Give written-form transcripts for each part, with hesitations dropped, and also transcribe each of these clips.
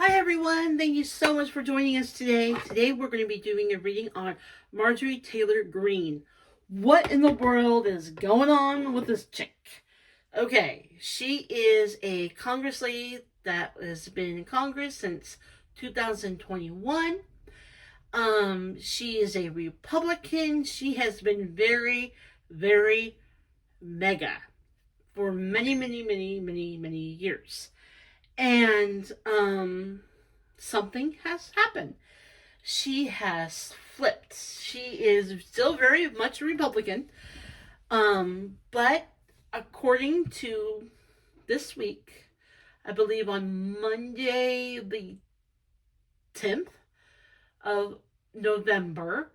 Hi everyone, thank you so much for joining us today. Today we're going to be doing a reading on Marjorie Taylor Greene. What in the world is going on with this chick? Okay, she is a Congress lady that has been in Congress since 2021. She is a Republican. She has been very, very MAGA for many years. And something has happened. She has flipped. She is still very much a Republican. But according to this week, I believe on Monday the 10th of November,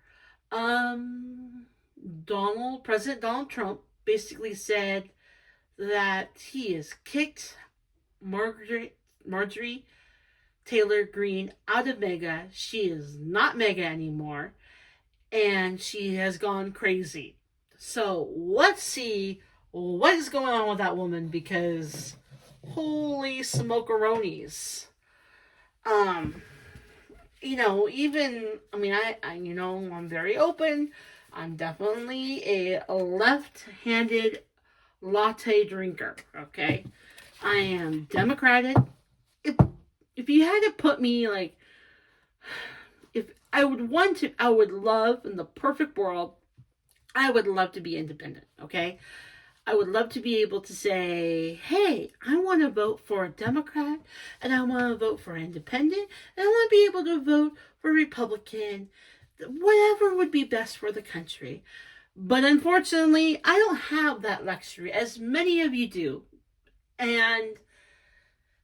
President Donald Trump basically said that he has kicked Marjorie Taylor Greene out of MAGA. She is not MAGA anymore, and she has gone crazy. So let's see what is going on with that woman, because holy smokeronies. I'm very open. I'm definitely a left-handed latte drinker, okay? I am Democratic. If you had to put me if I would love, in the perfect world, I would love to be independent, okay? I would love to be able to say, hey, I want to vote for a Democrat, and I want to vote for independent, and I want to be able to vote for Republican, whatever would be best for the country. But unfortunately, I don't have that luxury, as many of you do. And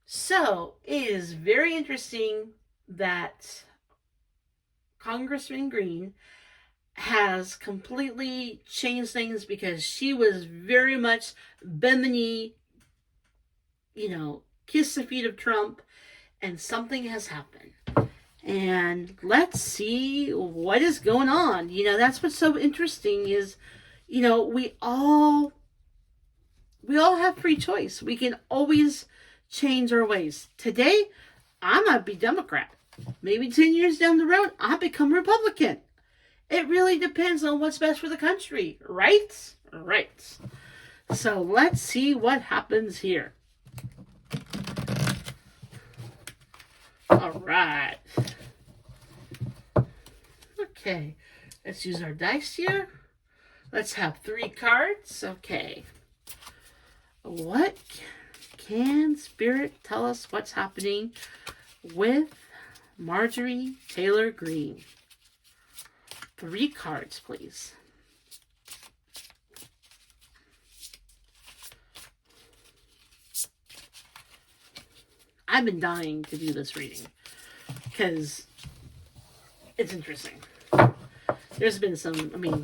so it is very interesting that Congressman Greene has completely changed things, because she was very much bend the knee, kiss the feet of Trump, and something has happened. And let's see what is going on. That's what's so interesting is, we all have free choice. We can always change our ways. Today, I might be Democrat. Maybe 10 years down the road, I'll become Republican. It really depends on what's best for the country, right? Right. So let's see what happens here. All right. Okay, let's use our dice here. Let's have 3 cards. Okay. What can Spirit tell us what's happening with Marjorie Taylor Greene? 3 cards, please. I've been dying to do this reading because it's interesting. There's been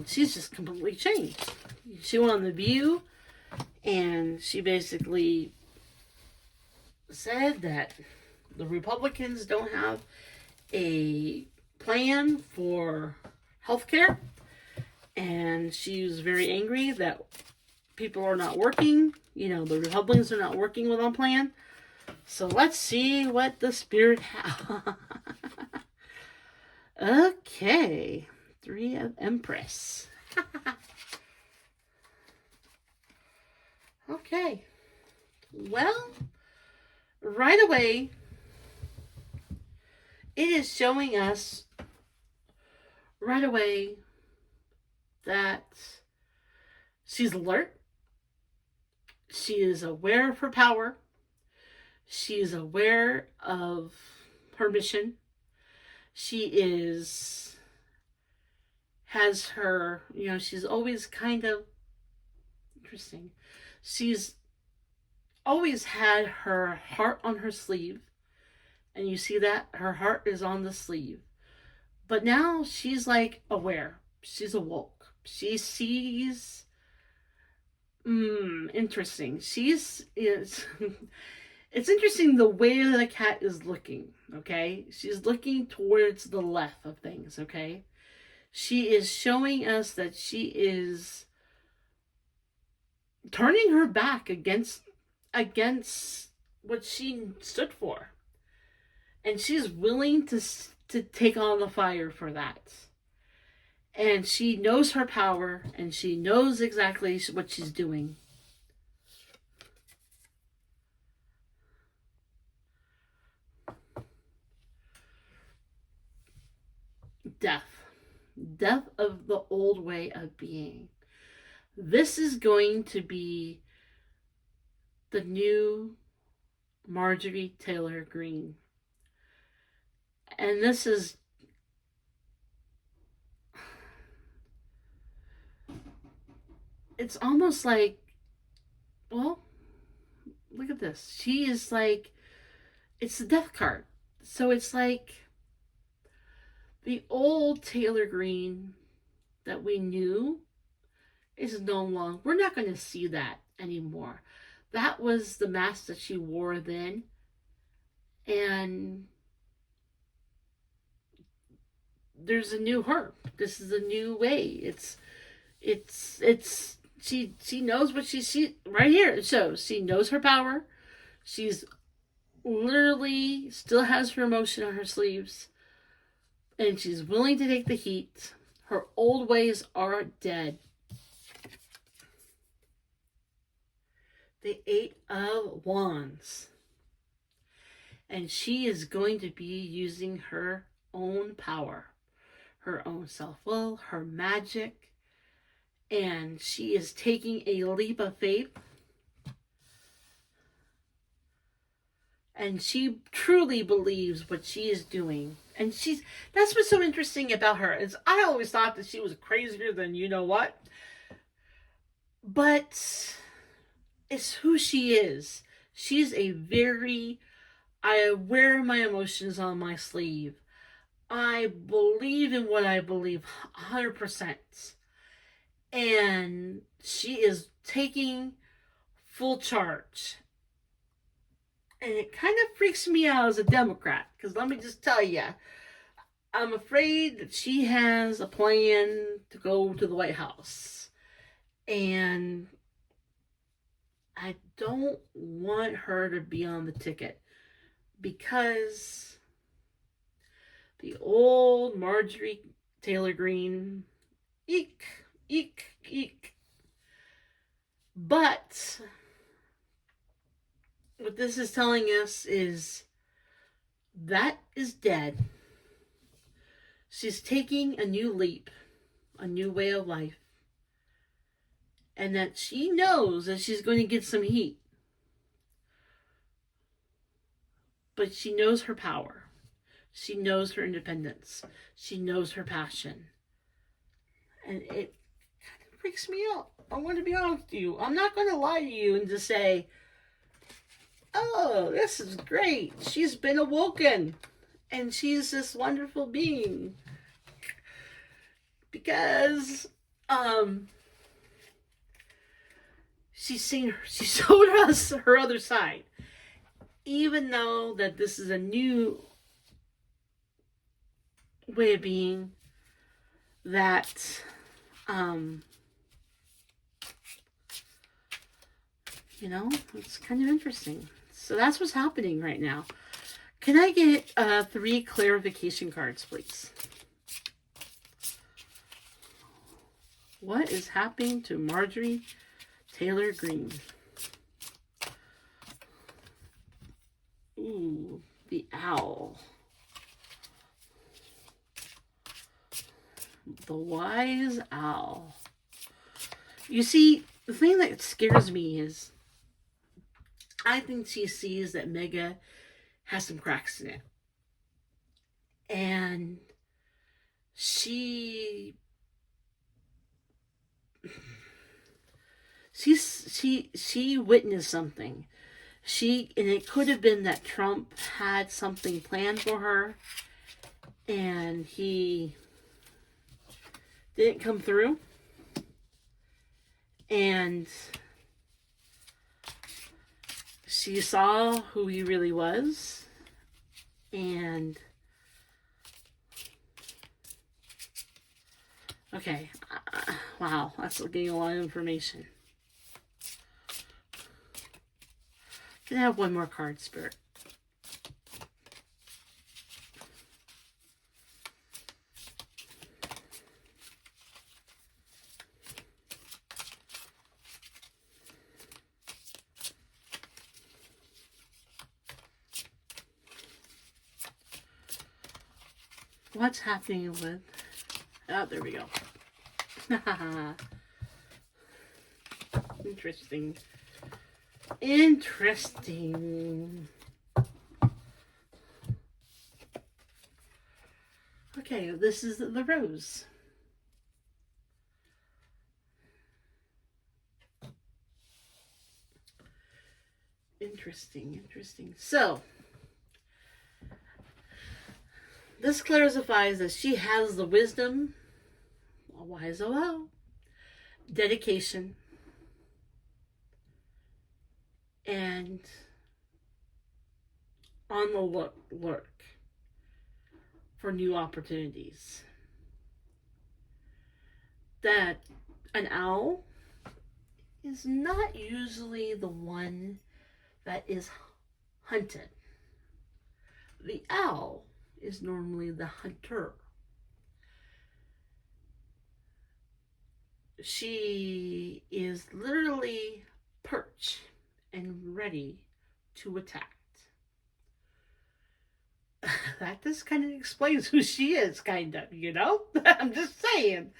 she's just completely changed. She went on The View, and she basically said that the Republicans don't have a plan for healthcare, and she was very angry that people are not working. The Republicans are not working with a plan. So let's see what the Spirit has. Okay, 3 of Empress. Okay, well, right away, it is showing us right away that she's alert. She is aware of her power. She is aware of her mission. She has her, she's always kind of interesting. She's always had her heart on her sleeve. And you see that her heart is on the sleeve. But now she's aware. She's awoke. She sees. Interesting. It's interesting the way that a cat is looking. Okay, she's looking towards the left of things. Okay, she is showing us that she is turning her back against what she stood for. And she's willing to take on the fire for that. And she knows her power, and she knows exactly what she's doing. Death. Death of the old way of being. This is going to be the new Marjorie Taylor Greene. And this is, it's almost like, well, look at this. She is like, it's the death card. So it's like the old Taylor Greene that we knew is no longer, we're not going to see that anymore. That was the mask that she wore then. And there's a new her. This is a new way. She knows what she right here. It shows she knows her power. She's literally still has her emotion on her sleeves, and she's willing to take the heat. Her old ways are dead. The Eight of Wands. And she is going to be using her own power, her own self-will, her magic, and she is taking a leap of faith. And she truly believes what she is doing. And that's what's so interesting about her, is I always thought that she was crazier than you know what. But it's who she is. She's a very, I wear my emotions on my sleeve. I believe in what I believe 100%. And she is taking full charge. And it kind of freaks me out as a Democrat, because let me just tell you, I'm afraid that she has a plan to go to the White House. And I don't want her to be on the ticket, because the old Marjorie Taylor Greene, eek, eek, eek. But what this is telling us is that is dead. She's taking a new leap, a new way of life. And that she knows that she's going to get some heat. But she knows her power. She knows her independence. She knows her passion. And it kind of freaks me out. I want to be honest with you. I'm not going to lie to you and just say, oh, this is great. She's been awoken. And she's this wonderful being. Because, she showed us her other side. Even though that this is a new way of being, that, it's kind of interesting. So that's what's happening right now. Can I get 3 clarification cards, please? What is happening to Marjorie Taylor Greene? Ooh, the owl. The wise owl. You see, the thing that scares me is I think she sees that MAGA has some cracks in it. And she witnessed something. And it could have been that Trump had something planned for her and he didn't come through. And she saw who he really was. And okay, wow, that's getting a lot of information. Can I have one more card, Spirit? what's happening with... Oh, there we go. Interesting. Interesting. Okay, this is the rose. Interesting, interesting. So, this clarifies that she has the wisdom, a wise OL, dedication, and on the look for new opportunities. That an owl is not usually the one that is hunted. The owl is normally the hunter. She is literally perched and ready to attack. That just kind of explains who she is, kind of, you know? I'm just saying.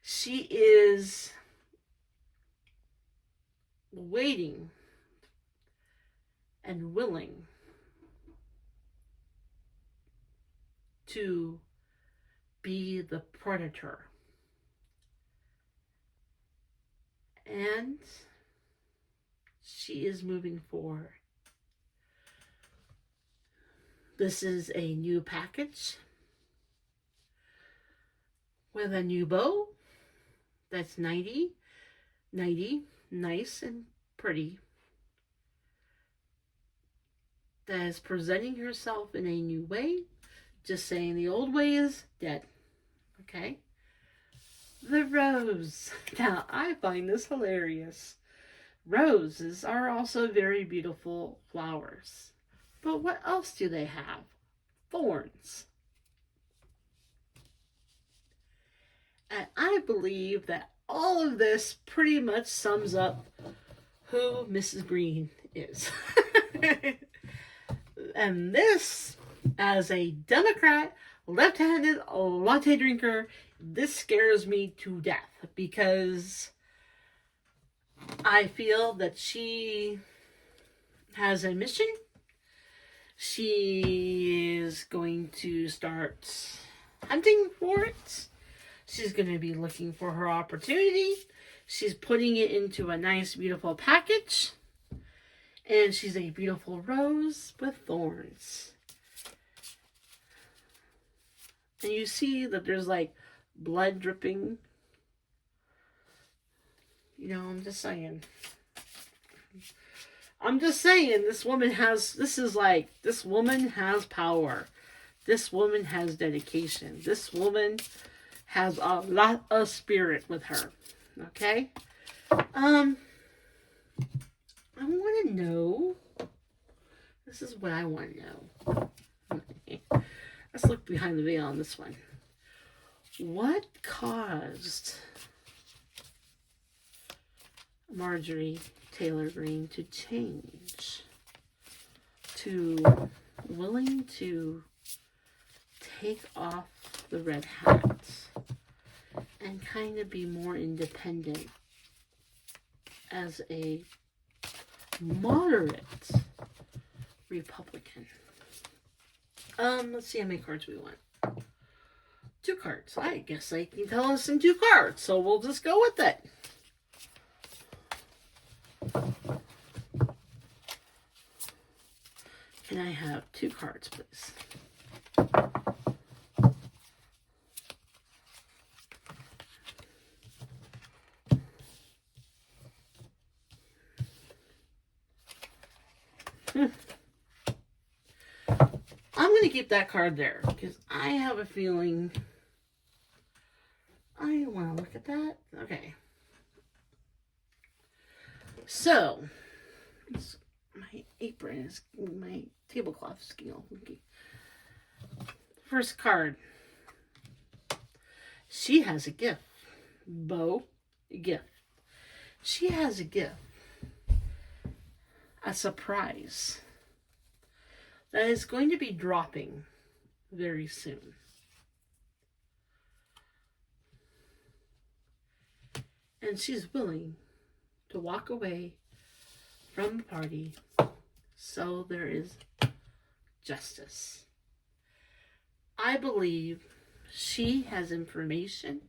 She is waiting and willing to be the predator. And she is moving forward. This is a new package with a new bow that's 90, nice and pretty. That is presenting herself in a new way. Just saying the old way is dead. Okay? The rose. Now, I find this hilarious. Roses are also very beautiful flowers. But what else do they have? Thorns. And I believe that all of this pretty much sums up who Mrs. Greene is. And this, as a Democrat, left-handed latte drinker, this scares me to death because I feel that she has a mission. She is going to start hunting for it. She's going to be looking for her opportunity. She's putting it into a nice, beautiful package. And she's a beautiful rose with thorns. And you see that there's like blood dripping. You know, I'm just saying. This woman has power. This woman has dedication. This woman has a lot of spirit with her. Okay? I want to know. This is what I want to know. Okay. Let's look behind the veil on this one. What caused Marjorie Taylor Greene to change to willing to take off the red hat and kind of be more independent as a moderate Republican? Let's see how many cards we want. 2 cards. I guess they can tell us in 2 cards, so we'll just go with it. Can I have 2 cards, please? I'm going to keep that card there because I have a feeling I want to look at that. Okay. So, my apron is, my tablecloth is getting all funky. First card. She has a gift. Bo, gift. She has a gift. A surprise that is going to be dropping very soon. And she's willing to walk away from the party so there is justice. I believe she has information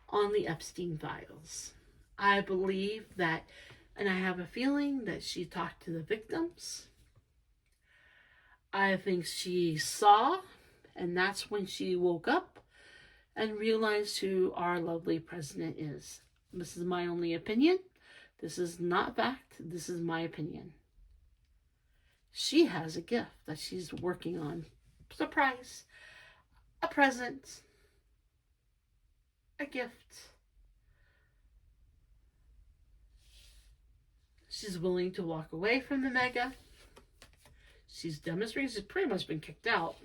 on the Epstein files. I believe that, and I have a feeling that she talked to the victims. I think she saw, and that's when she woke up and realized who our lovely president is. This is my only opinion. This is not fact. This is my opinion. She has a gift that she's working on. Surprise. A present. A gift. She's willing to walk away from the MAGA. She's demonstrated she's pretty much been kicked out.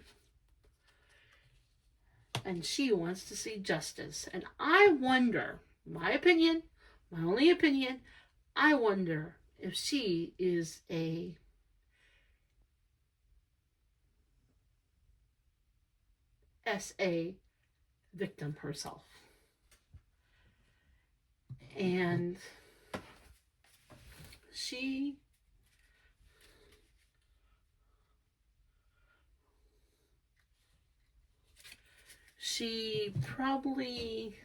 And she wants to see justice. And I wonder, my opinion, my only opinion, I wonder if she is a SA victim herself. And she probably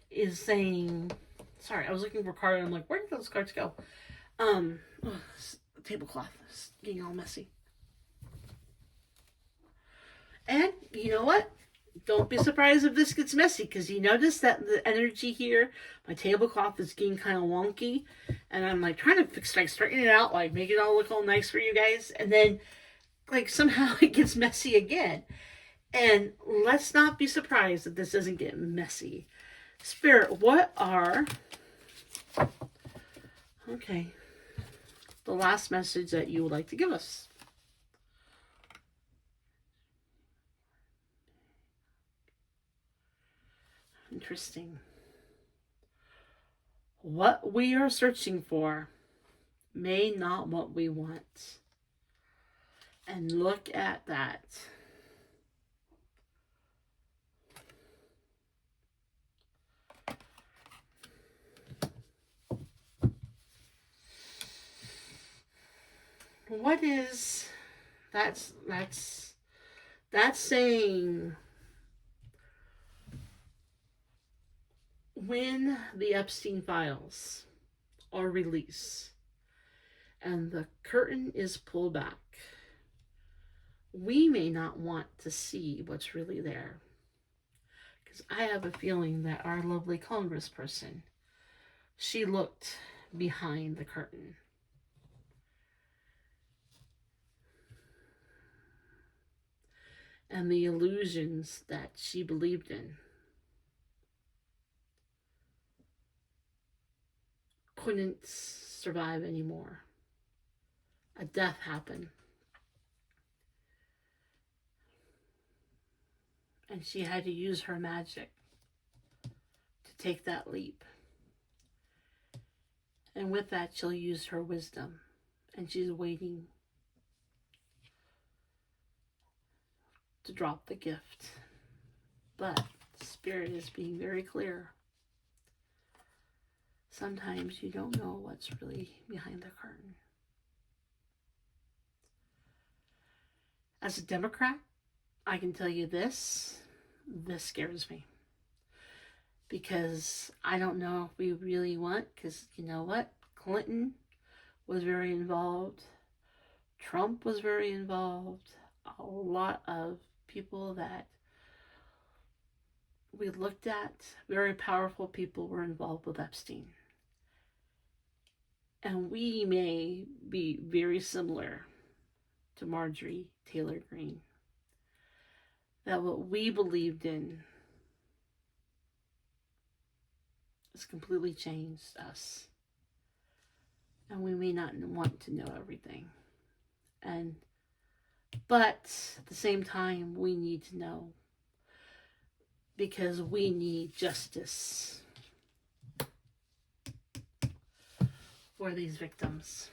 is saying, sorry, I was looking for a card and I'm like, where did those cards go? The tablecloth is getting all messy. And you know what? Don't be surprised if this gets messy, because you notice that the energy here, my tablecloth is getting kind of wonky, and I'm like trying to fix, like straighten it out, like make it all look all nice for you guys, and then like somehow it gets messy again. And let's not be surprised that this doesn't get messy. Spirit, what are, okay, the last message that you would like to give us? Interesting. What we are searching for may not what we want. And look at that. What is that's saying when the Epstein files are released and the curtain is pulled back, we may not want to see what's really there. Because I have a feeling that our lovely congressperson, she looked behind the curtain. And the illusions that she believed in couldn't survive anymore. A death happened. And she had to use her magic to take that leap. And with that, she'll use her wisdom. And she's waiting to drop the gift. But Spirit is being very clear. Sometimes you don't know what's really behind the curtain. As a Democrat, I can tell you this scares me. Because I don't know if we really want, because you know what? Clinton was very involved. Trump was very involved. A lot of people that we looked at, very powerful people, were involved with Epstein. And we may be very similar to Marjorie Taylor Greene. That what we believed in has completely changed us. And we may not want to know everything. But at the same time, we need to know. Because we need justice for these victims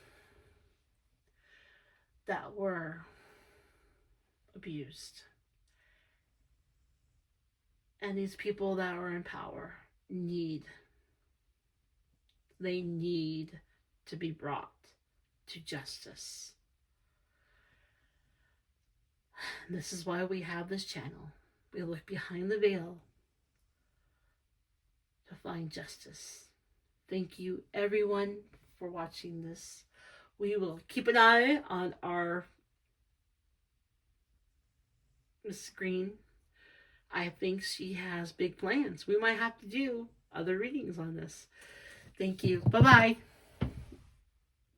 that were abused. And these people that are in power need they need to be brought to justice. And this is why we have this channel. We look behind the veil to find justice. Thank you, everyone, for watching this. We will keep an eye on our Miss Greene. I think she has big plans. We might have to do other readings on this. Thank you. Bye-bye.